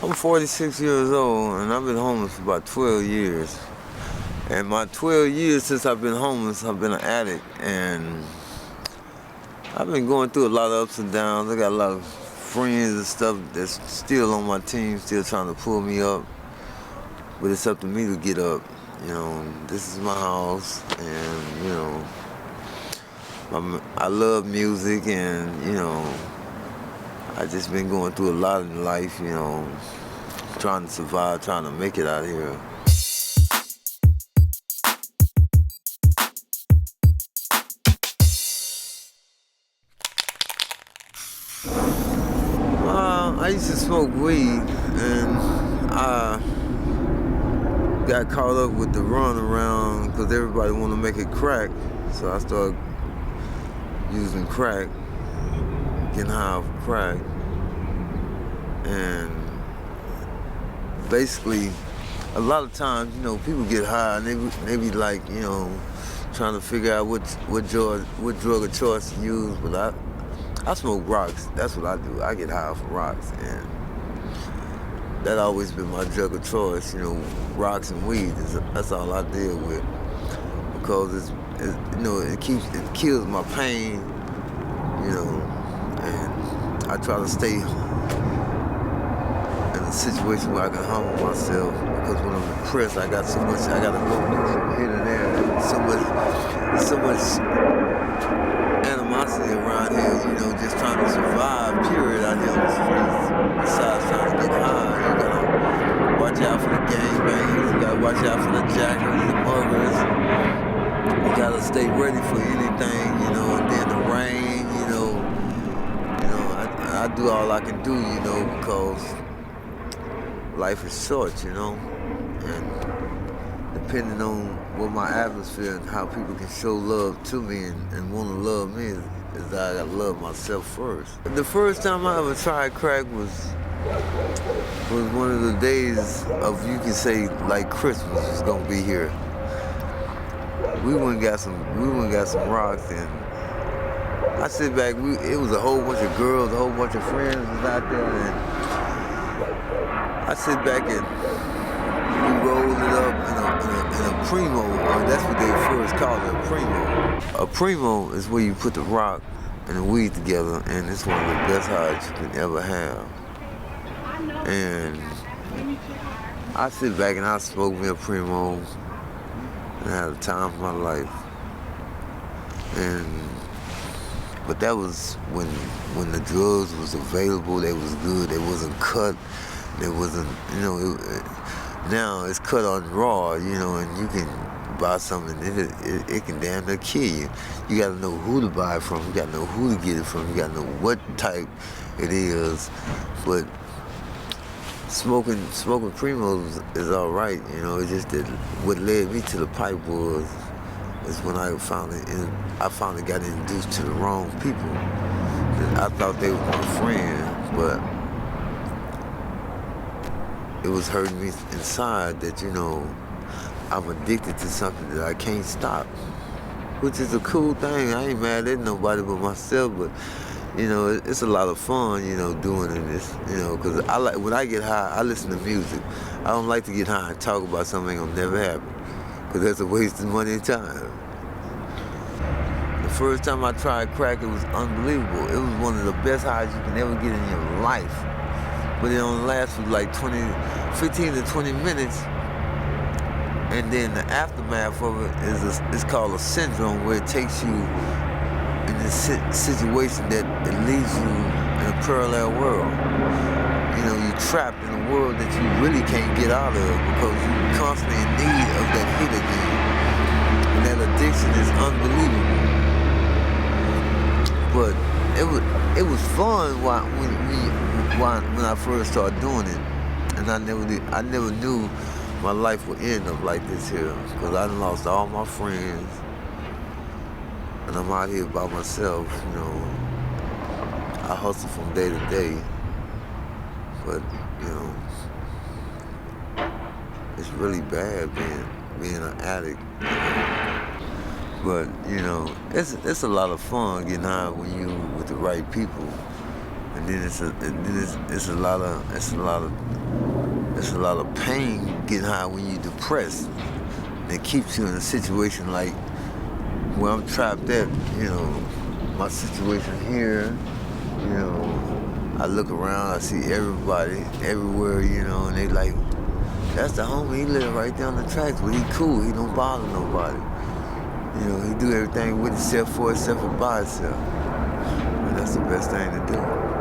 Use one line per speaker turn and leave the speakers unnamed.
I'm 46 years old and I've been homeless for about 12 years. And my 12 years since I've been homeless, I've been an addict, and I've been going through a lot of ups and downs. I got a lot of friends and stuff that's still on my team, still trying to pull me up. But it's up to me to get up. This is my house, and I love music, and I just been going through a lot in life, trying to survive, trying to make it out here. I used to smoke weed, and I got caught up with the run around because everybody want to make it crack. So I started using crack, getting high off crack, and basically, a lot of times, people get high and they be like, trying to figure out what drug of choice to use. But I smoke rocks. That's what I do. I get high off of rocks, and that always been my drug of choice. Rocks and weed. That's all I deal with, because it kills my pain. And I try to stay in a situation where I can humble myself, because when I'm depressed, I got to go from here to there. So much animosity around here, just trying to survive, period, out here on the streets. Besides trying to get high, you gotta watch out for the gangbangers, you gotta watch out for the jackers, the muggers. You gotta stay ready for anything, and then the rain, I do all I can do, because life is short, and depending on what my atmosphere and how people can show love to me and want to love me is that I gotta love myself first. The first time I ever tried crack was one of the days of, you can say, like Christmas was gonna be here. We went and got some rocks, and I sit back. It was a whole bunch of girls, a whole bunch of friends was out there, and I sit back and we rolled it up in a primo. That's what they first called it, a primo. A primo is where you put the rock and the weed together, and it's one of the best highs you can ever have. And I sit back and I smoke me a primo and I had the time of my life. But that was when the drugs was available. They was good. They wasn't cut. They wasn't, now it's cut on raw, and you can buy something, it can damn near kill you. You gotta know who to buy it from. You gotta know who to get it from. You gotta know what type it is. But smoking primos is all right. It's just that what led me to the pipe is when I finally got introduced to the wrong people. I thought they were my friend, but it was hurting me inside that, I'm addicted to something that I can't stop, which is a cool thing. I ain't mad at nobody but myself, but, it's a lot of fun, doing this, because when I get high, I listen to music. I don't like to get high and talk about something that'll never happen, because that's a waste of money and time. The first time I tried crack, it was unbelievable. It was one of the best highs you can ever get in your life. But it only lasts for like 15 to 20 minutes. And then the aftermath of it is called a syndrome, where it takes you in this situation that it leaves you in a parallel world. You're trapped in a world that you really can't get out of, because you're constantly in need of that hit again. And that addiction is unbelievable. But it was fun when I first started doing it, and I never knew my life would end up like this here, because I done lost all my friends, and I'm out here by myself. I hustle from day to day, but it's really bad being an addict. But it's a lot of fun getting high when you with the right people, and and then it's a lot of pain getting high when you're depressed. It keeps you in a situation like where I'm trapped at, you know, my situation here, you know, I look around, I see everybody, everywhere, you know, and they like, that's the homie, he live right down the tracks, but he cool, he don't bother nobody. You know, he do everything with himself, for himself, and by himself. And that's the best thing to do.